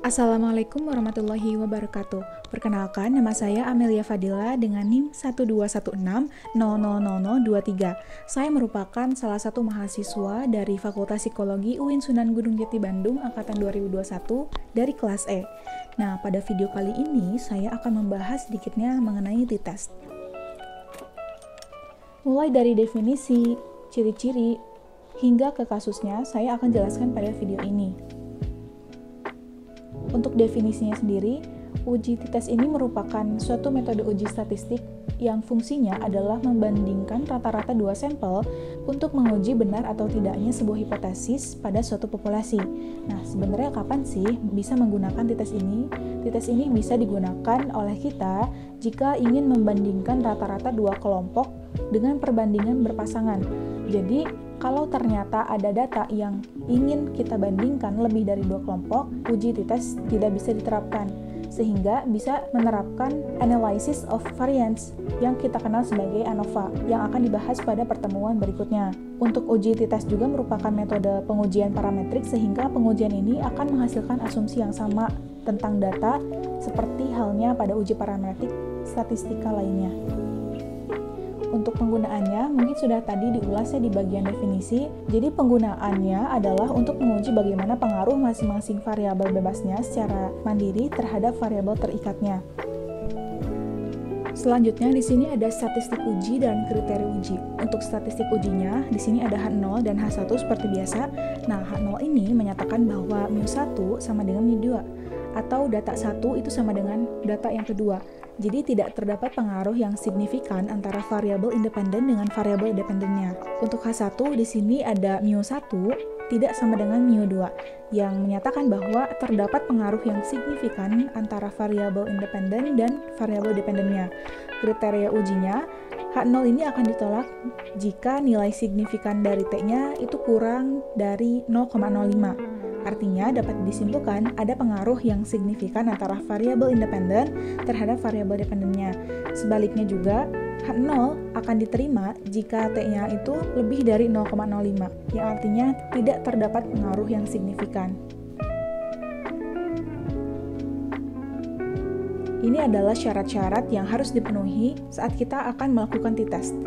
Assalamualaikum warahmatullahi wabarakatuh. Perkenalkan, nama saya Amelia Fadila dengan NIM 12160000023. Saya merupakan salah satu mahasiswa dari Fakultas Psikologi UIN Sunan Gunung Jati Bandung angkatan 2021 dari kelas E. Nah, pada video kali ini saya akan membahas sedikitnya mengenai t-test. Mulai dari definisi, ciri-ciri, hingga ke kasusnya, saya akan jelaskan pada video ini. Untuk definisinya sendiri, uji t-test ini merupakan suatu metode uji statistik yang fungsinya adalah membandingkan rata-rata dua sampel untuk menguji benar atau tidaknya sebuah hipotesis pada suatu populasi. Nah, sebenarnya kapan sih bisa menggunakan t-test ini? T-test ini bisa digunakan oleh kita jika ingin membandingkan rata-rata dua kelompok dengan perbandingan berpasangan. Jadi, kalau ternyata ada data yang ingin kita bandingkan lebih dari dua kelompok, uji t-test tidak bisa diterapkan, sehingga bisa menerapkan analysis of variance yang kita kenal sebagai ANOVA, yang akan dibahas pada pertemuan berikutnya. Untuk uji t-test juga merupakan metode pengujian parametrik, sehingga pengujian ini akan menghasilkan asumsi yang sama tentang data, seperti halnya pada uji parametrik statistika lainnya. Untuk penggunaannya, mungkin sudah tadi diulas ya di bagian definisi. Jadi penggunaannya adalah untuk menguji bagaimana pengaruh masing-masing variabel bebasnya secara mandiri terhadap variabel terikatnya. Selanjutnya di sini ada statistik uji dan kriteria uji. Untuk statistik ujinya, di sini ada H0 dan H1 seperti biasa. Nah, H0 ini menyatakan bahwa mu1 sama dengan mu2, atau data 1 itu sama dengan data yang kedua. Jadi tidak terdapat pengaruh yang signifikan antara variabel independen dengan variabel dependennya. Untuk H1 di sini ada mu1 tidak sama dengan mu2, yang menyatakan bahwa terdapat pengaruh yang signifikan antara variabel independen dan variabel dependennya. Kriteria ujinya, H0 ini akan ditolak jika nilai signifikan dari T-nya itu kurang dari 0,05. Artinya dapat disimpulkan ada pengaruh yang signifikan antara variabel independen terhadap variabel dependennya. Sebaliknya juga, H0 akan diterima jika T-nya itu lebih dari 0,05, yang artinya tidak terdapat pengaruh yang signifikan. Ini adalah syarat-syarat yang harus dipenuhi saat kita akan melakukan t-test.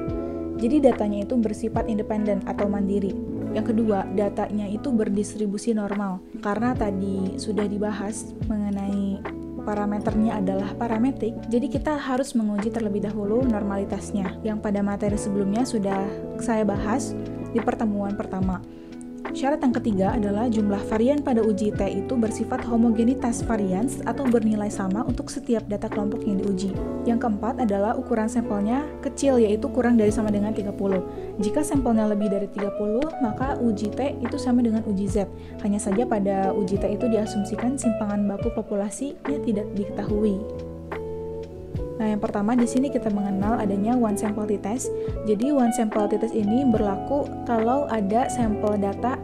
Jadi datanya itu bersifat independen atau mandiri. Yang kedua, datanya itu berdistribusi normal. Karena tadi sudah dibahas mengenai parameternya adalah parametrik, jadi kita harus menguji terlebih dahulu normalitasnya, yang pada materi sebelumnya sudah saya bahas di pertemuan pertama. Syarat yang ketiga adalah jumlah varian pada uji T itu bersifat homogenitas varians atau bernilai sama untuk setiap data kelompok yang diuji. Yang keempat adalah ukuran sampelnya kecil, yaitu kurang dari sama dengan 30. Jika sampelnya lebih dari 30, maka uji T itu sama dengan uji Z. Hanya saja pada uji T itu diasumsikan simpangan baku populasinya tidak diketahui. Nah, yang pertama di sini kita mengenal adanya one sample t-test. Jadi one sample t-test ini berlaku kalau ada sampel data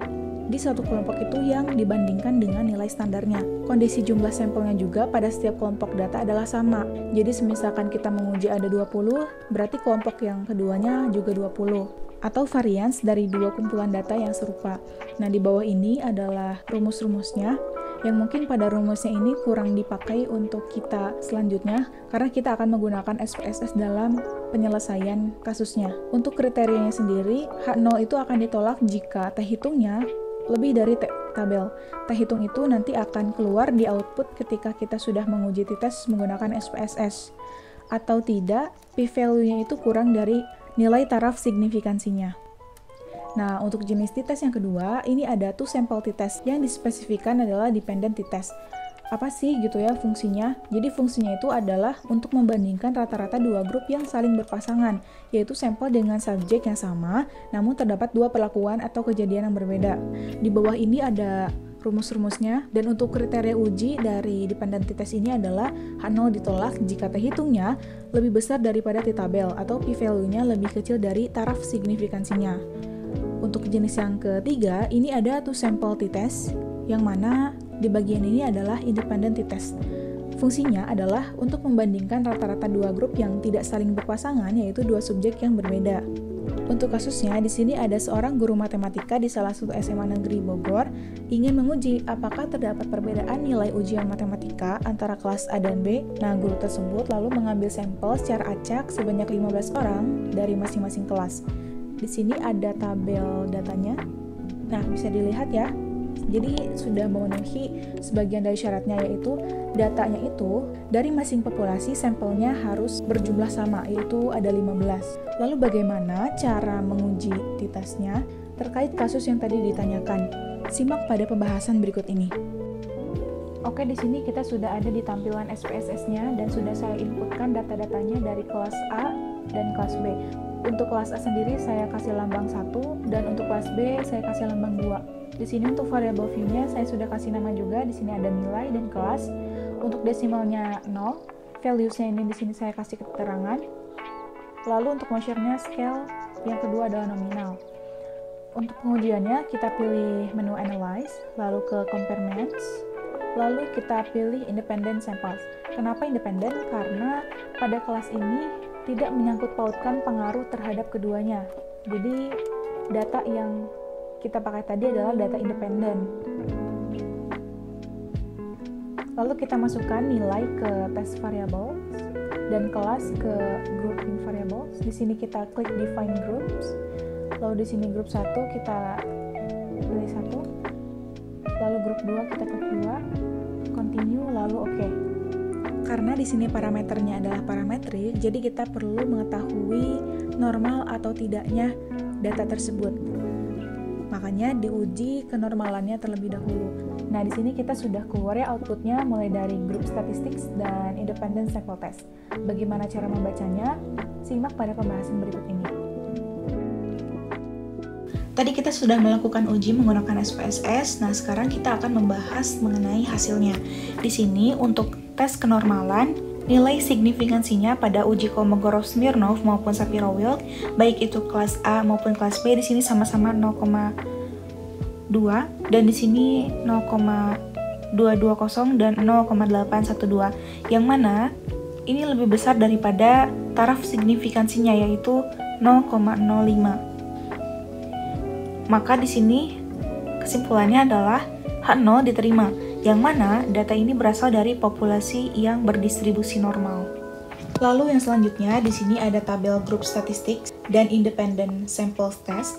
di suatu kelompok itu yang dibandingkan dengan nilai standarnya. Kondisi jumlah sampelnya juga pada setiap kelompok data adalah sama. Jadi semisalkan kita menguji ada 20, berarti kelompok yang keduanya juga 20. Atau varians dari dua kumpulan data yang serupa. Nah, di bawah ini adalah rumus-rumusnya, yang mungkin pada rumusnya ini kurang dipakai untuk kita selanjutnya karena kita akan menggunakan SPSS dalam penyelesaian kasusnya. Untuk kriterianya sendiri, H0 itu akan ditolak jika T hitungnya lebih dari T tabel. T hitung itu nanti akan keluar di output ketika kita sudah menguji t-test menggunakan SPSS. Atau tidak, p-value-nya itu kurang dari nilai taraf signifikansinya. Nah, untuk jenis t-test yang kedua, ini ada two sample t-test yang dispesifikan adalah dependent t-test. Apa sih gitu ya fungsinya? Jadi fungsinya itu adalah untuk membandingkan rata-rata dua grup yang saling berpasangan, yaitu sampel dengan subjek yang sama, namun terdapat dua perlakuan atau kejadian yang berbeda. Di bawah ini ada rumus-rumusnya, dan untuk kriteria uji dari dependent t-test ini adalah H0 ditolak jika T hitungnya lebih besar daripada T tabel atau p-value-nya lebih kecil dari taraf signifikansinya. Untuk jenis yang ketiga, ini ada two sample t-test, yang mana di bagian ini adalah independent t-test. Fungsinya adalah untuk membandingkan rata-rata dua grup yang tidak saling berpasangan, yaitu dua subjek yang berbeda. Untuk kasusnya, di sini ada seorang guru matematika di salah satu SMA negeri Bogor ingin menguji apakah terdapat perbedaan nilai ujian matematika antara kelas A dan B. Nah, guru tersebut lalu mengambil sampel secara acak sebanyak 15 orang dari masing-masing kelas. Di sini ada tabel datanya. Nah, bisa dilihat ya. Jadi sudah memenuhi sebagian dari syaratnya, yaitu datanya itu dari masing populasi sampelnya harus berjumlah sama, yaitu ada 15. Lalu bagaimana cara menguji t-testnya terkait kasus yang tadi ditanyakan? Simak pada pembahasan berikut ini. Oke, di sini kita sudah ada di tampilan SPSS-nya dan sudah saya inputkan data-datanya dari kelas A dan kelas B. Untuk kelas A sendiri saya kasih lambang 1 dan untuk kelas B saya kasih lambang 2. Di sini untuk variable view-nya saya sudah kasih nama juga. Di sini ada nilai dan kelas. Untuk desimalnya 0, values-nya ini di sini saya kasih keterangan. Lalu untuk measure-nya scale, yang kedua adalah nominal. Untuk pengujiannya kita pilih menu analyze, lalu ke compare match, lalu kita pilih independent samples. Kenapa independent? Karena pada kelas ini tidak menyangkut pautkan pengaruh terhadap keduanya. Jadi data yang kita pakai tadi adalah data independen. Lalu kita masukkan nilai ke test variables dan kelas ke grouping variables. Di sini kita klik define groups. Lalu di sini grup 1 kita pilih 1. Lalu grup 2 kita klik 2. Continue lalu oke. Karena di sini parameternya adalah parametrik, jadi kita perlu mengetahui normal atau tidaknya data tersebut. Makanya diuji kenormalannya terlebih dahulu. Nah, di sini kita sudah keluar ya outputnya mulai dari group statistics dan independent sample test. Bagaimana cara membacanya? Simak pada pembahasan berikut ini. Tadi kita sudah melakukan uji menggunakan SPSS. Nah, sekarang kita akan membahas mengenai hasilnya. Di sini untuk tes kenormalan, nilai signifikansinya pada uji Kolmogorov-Smirnov maupun Shapiro-Wilk, baik itu kelas A maupun kelas B, di sini sama-sama 0,2 dan di sini 0,220 dan 0,812, yang mana ini lebih besar daripada taraf signifikansinya yaitu 0,05. Maka di sini kesimpulannya adalah H0 diterima, yang mana data ini berasal dari populasi yang berdistribusi normal. Lalu yang selanjutnya di sini ada tabel group statistics dan independent sample test.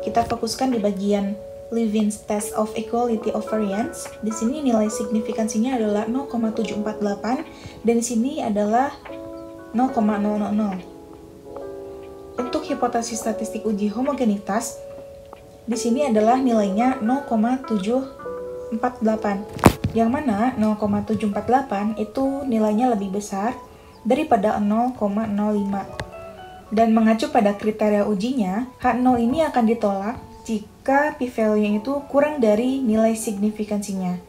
Kita fokuskan di bagian Levin's test of equality of variance. Di sini nilai signifikansinya adalah 0,748 dan di sini adalah 0,000. Untuk hipotesis statistik uji homogenitas, di sini adalah nilainya 0,748, yang mana 0,748 itu nilainya lebih besar daripada 0,05. Dan mengacu pada kriteria ujinya, H0 ini akan ditolak jika p-value-nya itu kurang dari nilai signifikansinya.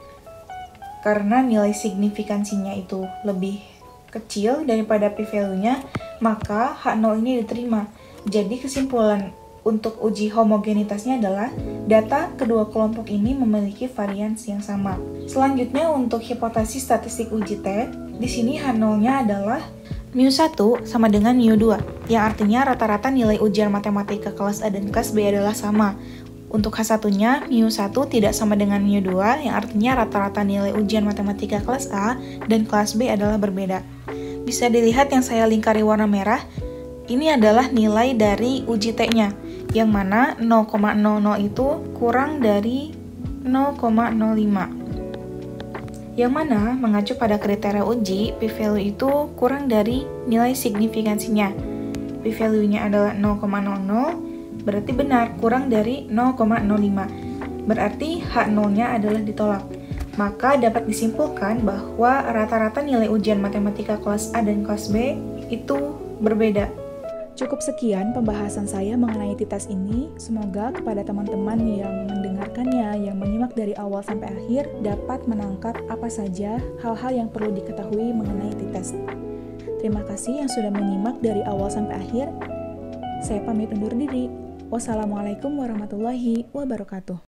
Karena nilai signifikansinya itu lebih kecil daripada p-value-nya, maka H0 ini diterima. Jadi kesimpulan untuk uji homogenitasnya adalah data kedua kelompok ini memiliki varians yang sama. Selanjutnya untuk hipotesis statistik uji T, di sini H0-nya adalah mu1 sama dengan mu2, yang artinya rata-rata nilai ujian matematika kelas A dan kelas B adalah sama. Untuk H1-nya, mu1 tidak sama dengan mu2, yang artinya rata-rata nilai ujian matematika kelas A dan kelas B adalah berbeda. Bisa dilihat yang saya lingkari warna merah, ini adalah nilai dari uji T-nya, yang mana 0,00 itu kurang dari 0,05. Yang mana mengacu pada kriteria uji, p-value itu kurang dari nilai signifikansinya. P-value-nya adalah 0,00, berarti benar kurang dari 0,05. Berarti H0-nya adalah ditolak. Maka dapat disimpulkan bahwa rata-rata nilai ujian matematika kelas A dan kelas B itu berbeda. Cukup sekian pembahasan saya mengenai t-test ini. Semoga kepada teman-teman yang mendengarkannya, yang menyimak dari awal sampai akhir, dapat menangkap apa saja hal-hal yang perlu diketahui mengenai t-test. Terima kasih yang sudah menyimak dari awal sampai akhir. Saya pamit undur diri. Wassalamualaikum warahmatullahi wabarakatuh.